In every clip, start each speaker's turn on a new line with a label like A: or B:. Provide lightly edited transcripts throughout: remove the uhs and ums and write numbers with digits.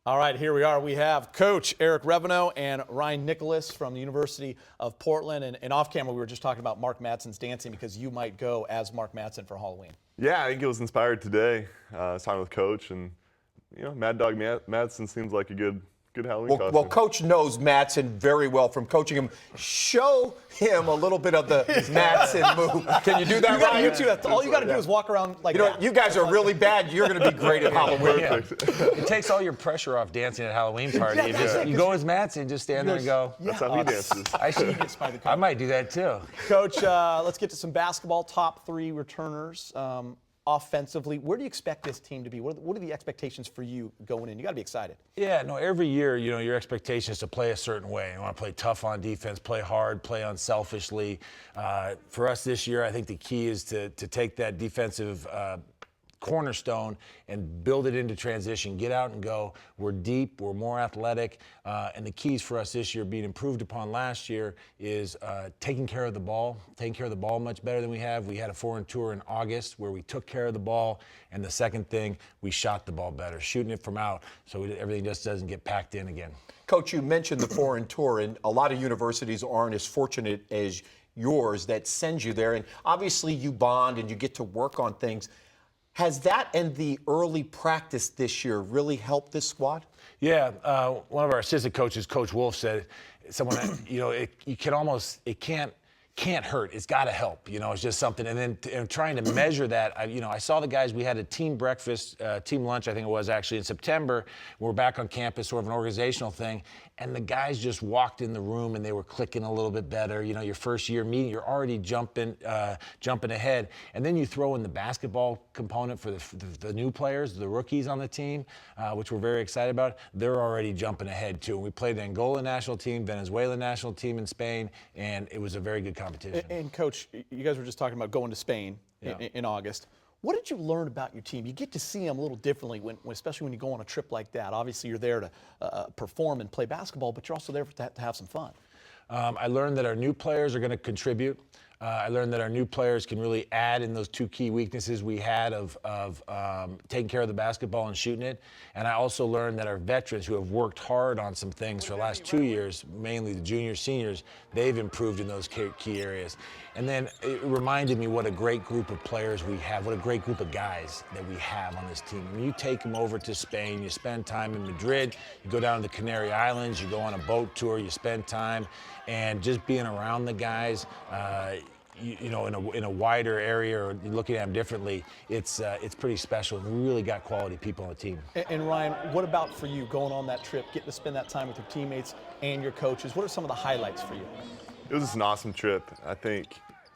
A: All right, here we are. We have Coach Eric Reveneau and Ryan Nicholas from the University of Portland. And off camera, we were just talking about Mark Madsen's dancing because you might go as Mark Madsen for Halloween.
B: Yeah, I think it was inspired today. I was talking with Coach, and Mad Dog Madsen seems like a good Halloween costume.
C: Well, Coach knows Madsen very well from coaching him. Show him a little bit of the Madsen move. Can you do that, Ryan?
A: You two, all you got to do is walk around like that.
C: You guys are really bad. You're going to be great at Halloween.
D: Yeah. It takes all your pressure off dancing at a Halloween party. You go as Madsen, just stand there and go.
B: That's how he dances.
D: I might do that too.
A: Coach, let's get to some basketball. Top three returners. Offensively, where do you expect this team to be? What are the expectations for you going in? You got to be excited.
D: Yeah, no, every year, your expectation is to play a certain way. You want to play tough on defense, play hard, play unselfishly. For us this year, I think the key is to take that defensive cornerstone and build it into transition. Get out and go. We're deep. We're more athletic. And the keys for us this year, being improved upon last year, is taking care of the ball much better than we have. We had a foreign tour in August where we took care of the ball. And the second thing, we shot the ball better, shooting it from out so everything just doesn't get packed in again.
C: Coach, you mentioned the foreign tour, and a lot of universities aren't as fortunate as yours that sends you there. And obviously you bond and you get to work on things. Has that and the early practice this year really helped this squad?
D: Yeah, one of our assistant coaches, Coach Wolf, said, it can't hurt. It's got to help. It's just something. And then trying to measure that, I saw the guys. We had a team breakfast, team lunch, I think it was actually in September. We're back on campus, sort of an organizational thing. And the guys just walked in the room and they were clicking a little bit better. Your first year meeting, you're already jumping ahead. And then you throw in the basketball component for the new players, the rookies on the team, which we're very excited about. They're already jumping ahead too. We played the Angola national team, Venezuela national team in Spain, and it was a very good competition.
A: And Coach, you guys were just talking about going to Spain in August. What did you learn about your team? You get to see them a little differently, especially when you go on a trip like that. Obviously, you're there to perform and play basketball, but you're also there to have some fun.
D: I learned that our new players are going to contribute. I learned that our new players can really add in those two key weaknesses we had of taking care of the basketball and shooting it. And I also learned that our veterans who have worked hard on some things for the last 2 years, mainly the juniors, seniors, they've improved in those key areas. And then it reminded me what a great group of players we have, what a great group of guys that we have on this team. When you take them over to Spain, you spend time in Madrid, you go down to the Canary Islands, you go on a boat tour, you spend time, and just being around the guys, in a wider area or looking at them differently, it's pretty special. We really got quality people on the team.
A: And Ryan, what about for you going on that trip, getting to spend that time with your teammates and your coaches? What are some of the highlights for you?
B: It was just an awesome trip. I think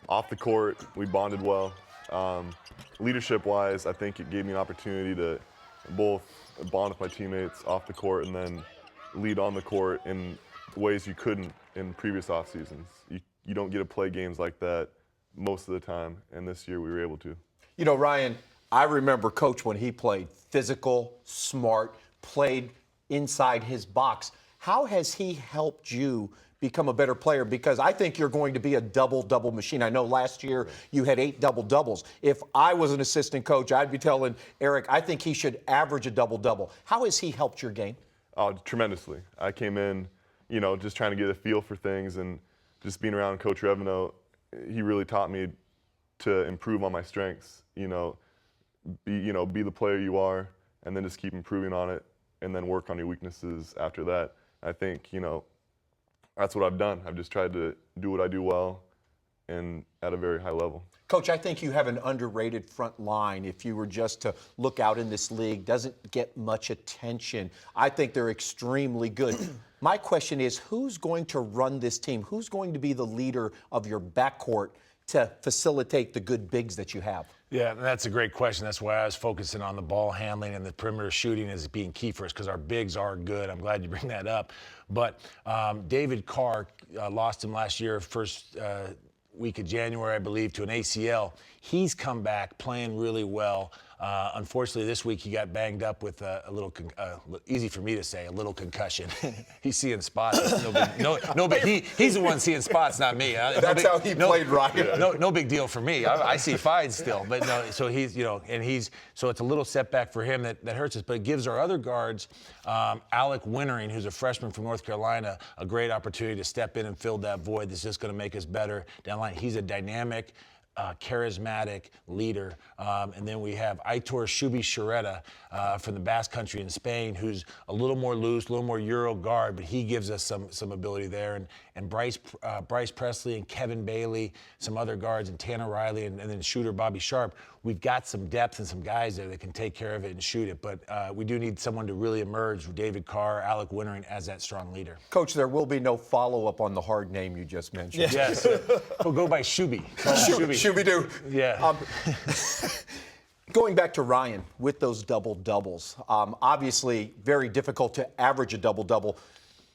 B: off the court, we bonded well. Leadership-wise, I think it gave me an opportunity to both bond with my teammates off the court and then lead on the court in ways you couldn't in previous off seasons. You don't get to play games like that most of the time, and this year we were able to.
C: Ryan, I remember Coach when he played physical, smart, played inside his box. How has he helped you become a better player? Because I think you're going to be a double-double machine. I know last year you had 8 double-doubles. If I was an assistant coach, I'd be telling Eric, I think he should average a double-double. How has he helped your game?
B: Oh, tremendously. I came in, just trying to get a feel for things, and just being around Coach Reveneau, he really taught me to improve on my strengths. Be the player you are, and then just keep improving on it, and then work on your weaknesses after that. I think that's what I've done. I've just tried to do what I do well, and at a very high level.
C: Coach, I think you have an underrated front line. If you were just to look out in this league, doesn't get much attention. I think they're extremely good. My question is, who's going to run this team? Who's going to be the leader of your backcourt to facilitate the good bigs that you have?
D: Yeah, that's a great question. That's why I was focusing on the ball handling and the perimeter shooting as being key for us, because our bigs are good. I'm glad you bring that up. But David Carr, lost him last year, first week of January, I believe, to an ACL. He's come back playing really well. Unfortunately, this week he got banged up with a little, easy for me to say, a little concussion. He's seeing spots. No big. He's the one seeing spots, not me.
C: That's how he played, Ryan.
D: No big deal for me. I see fines still, but no. So he's, so it's a little setback for him that hurts us, but it gives our other guards, Alec Wintering, who's a freshman from North Carolina, a great opportunity to step in and fill that void. That's just going to make us better down the line. He's a dynamic, charismatic leader. And then we have Aitor Shubi-Sharetta from the Basque Country in Spain, who's a little more loose, a little more Euro guard, but he gives us some ability there. And Bryce Presley and Kevin Bailey, some other guards, and Tanner Riley, and then shooter Bobby Sharp. We've got some depth and some guys there that can take care of it and shoot it, but we do need someone to really emerge, David Carr, Alec Wintering, as that strong leader.
C: Coach, there will be no follow-up on the hard name you just mentioned.
D: Yes. We'll go by Shubi.
C: Shubi-Doo.
D: Yeah.
C: Going back to Ryan with those double-doubles, obviously very difficult to average a double-double.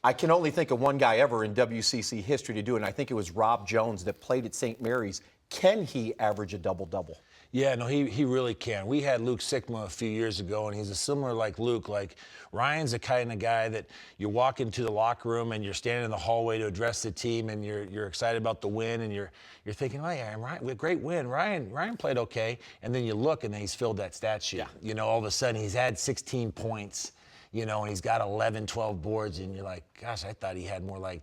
C: I can only think of one guy ever in WCC history to do it, and I think it was Rob Jones that played at St. Mary's. Can he average a double-double?
D: Yeah, no, he really can. We had Luke Sikma a few years ago, and he's a similar like Luke. Like, Ryan's the kind of guy that you walk into the locker room and you're standing in the hallway to address the team, and you're excited about the win, and you're thinking, oh yeah, Ryan, great win. Ryan played okay, and then you look, and then he's filled that stat sheet.
A: Yeah.
D: All of a sudden he's had 16 points. And he's got 11, 12 boards, and you're like, gosh, I thought he had more like,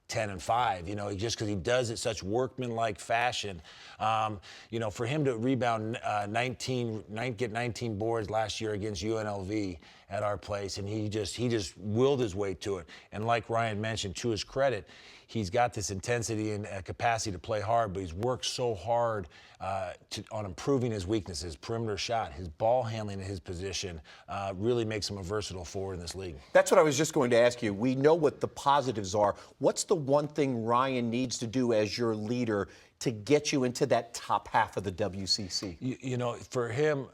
D: 10 and 5, just because he does it such workmanlike fashion. For him to rebound get 19 boards last year against UNLV at our place, and he just willed his way to it. And like Ryan mentioned, to his credit, he's got this intensity and capacity to play hard, but he's worked so hard on improving his weaknesses, perimeter shot, his ball handling in his position, really makes him a versatile forward in this league.
C: That's what I was just going to ask you. We know what the positives are. What's the one thing Ryan needs to do as your leader to get you into that top half of the WCC?
D: For him,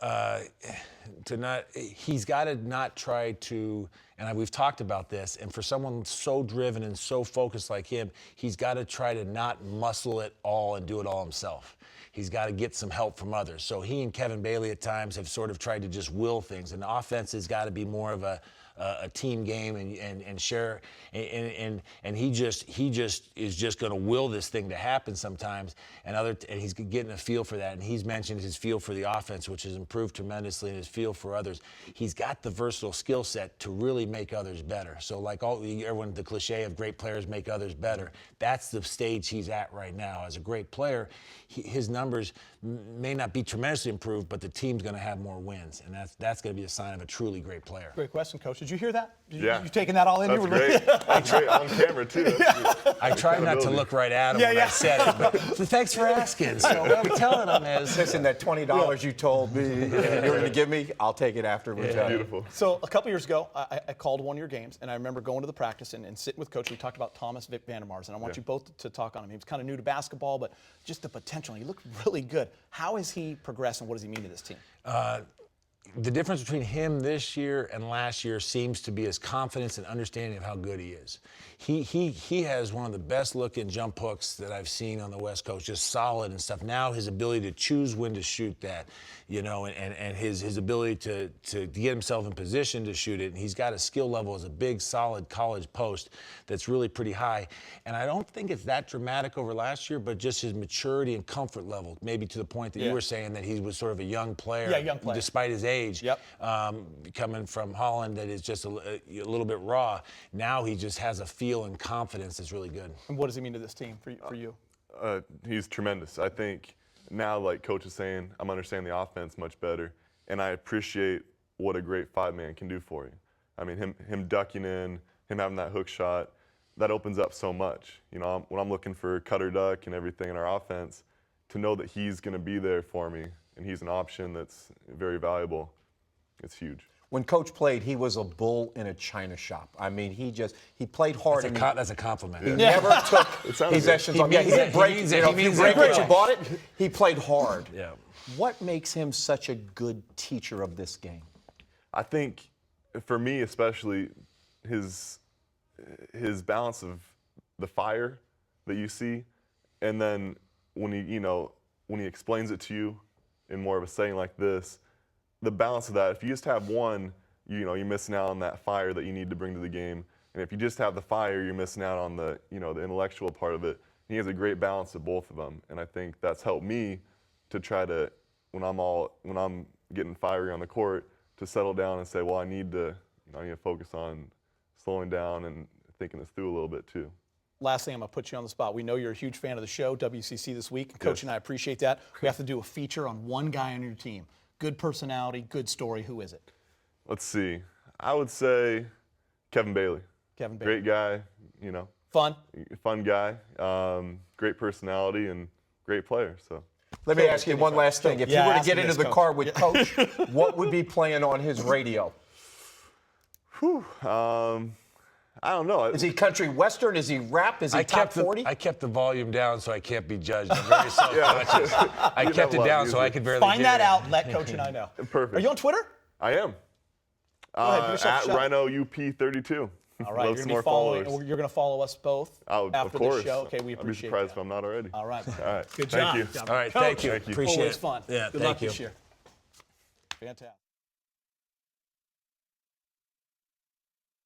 D: he's got to not try to, and we've talked about this, and for someone so driven and so focused like him, he's got to try to not muscle it all and do it all himself. He's got to get some help from others. So he and Kevin Bailey at times have sort of tried to just will things, and the offense has got to be more of a team game and share, and he just is just going to will this thing to happen sometimes, and he's getting a feel for that. And he's mentioned his feel for the offense, which has improved tremendously, and his feel for others. He's got the versatile skill set to really make others better. So like everyone, the cliche of great players make others better, that's the stage he's at right now. As a great player, his numbers may not be tremendously improved, but the team's going to have more wins, and that's going to be a sign of a truly great player.
A: Great question, Coach. Did you hear that?
B: Yeah.
A: You taking that all in?
B: That's great. That's great on camera, too.
D: I tried not to look right at him when I said it, but thanks for asking. So what I'm telling him is,
C: listen, that $20 you told me you're going to give me, I'll take it afterwards.
B: Yeah. Beautiful.
A: So a couple years ago, I called one of your games, and I remember going to the practice and sitting with Coach. We talked about Thomas Vic Vandermar, and I want you both to talk on him. He was kind of new to basketball, but just the potential. He looked really good. How has he progressed, and what does he mean to this team?
D: The difference between him this year and last year seems to be his confidence and understanding of how good he is. He has one of the best looking jump hooks that I've seen on the West Coast, just solid and stuff. Now his ability to choose when to shoot that, and his ability to get himself in position to shoot it. And he's got a skill level as a big, solid college post that's really pretty high. And I don't think it's that dramatic over last year, but just his maturity and comfort level, maybe to the point that you were saying that he was sort of a young player, despite his age, coming from Holland, that is just a little bit raw. Now he just has a feel and confidence that's really good. And
A: what does he mean to this team for you?
B: He's tremendous. I think now, like Coach is saying, I'm understanding the offense much better, and I appreciate what a great five-man can do for you. I mean, him ducking in, him having that hook shot, that opens up so much. When I'm looking for cutter duck and everything in our offense, to know that he's going to be there for me and he's an option that's very valuable, it's huge.
C: When Coach played, he was a bull in a china shop. I mean, he played hard.
D: That's a compliment.
C: He never took possessions off. Yeah, he didn't break it. If you break it, you bought it. He played hard.
D: Yeah.
C: What makes him such a good teacher of this game?
B: I think, for me especially, his balance of the fire that you see, and then when he explains it to you in more of a setting like this, the balance of that. If you just have one, you're missing out on that fire that you need to bring to the game. And if you just have the fire, you're missing out on the the intellectual part of it. He has a great balance of both of them, and I think that's helped me to try to, when I'm getting fiery on the court, to settle down and say, well, I need to focus on slowing down and thinking this through a little bit too.
A: Last thing, I'm going to put you on the spot. We know you're a huge fan of the show, WCC this week. And Coach and I appreciate that. We have to do a feature on one guy on your team. Good personality, good story. Who is it?
B: Let's see. I would say Kevin Bailey.
A: Kevin Bailey.
B: Great guy, fun guy, great personality, and great player. So.
C: Let me ask you one last thing. If you were to get into the car with Coach, what would be playing on his radio?
B: I don't know.
C: Is he country western? Is he rap? Is he top 40?
D: I kept the volume down so I can't be judged. I'm very self-conscious. I kept it down so I could barely
A: Find
D: hear
A: that
D: it.
A: out and let Coach and I know.
B: Perfect.
A: Are you on Twitter?
B: I am.
A: Go ahead, give yourself a shot.
B: Rhino UP32.
A: All right, you're going to follow us both after the show. Okay, we appreciate
B: I'd be surprised if I'm not already.
A: All right.
B: All right.
A: Good job.
B: Thank you.
D: All right,
A: Coach,
D: thank you.
B: Thank you.
D: Appreciate
A: always
D: it.
A: fun.
D: Yeah,
A: Good
D: thank
A: luck
D: you.
A: this year. Fantastic.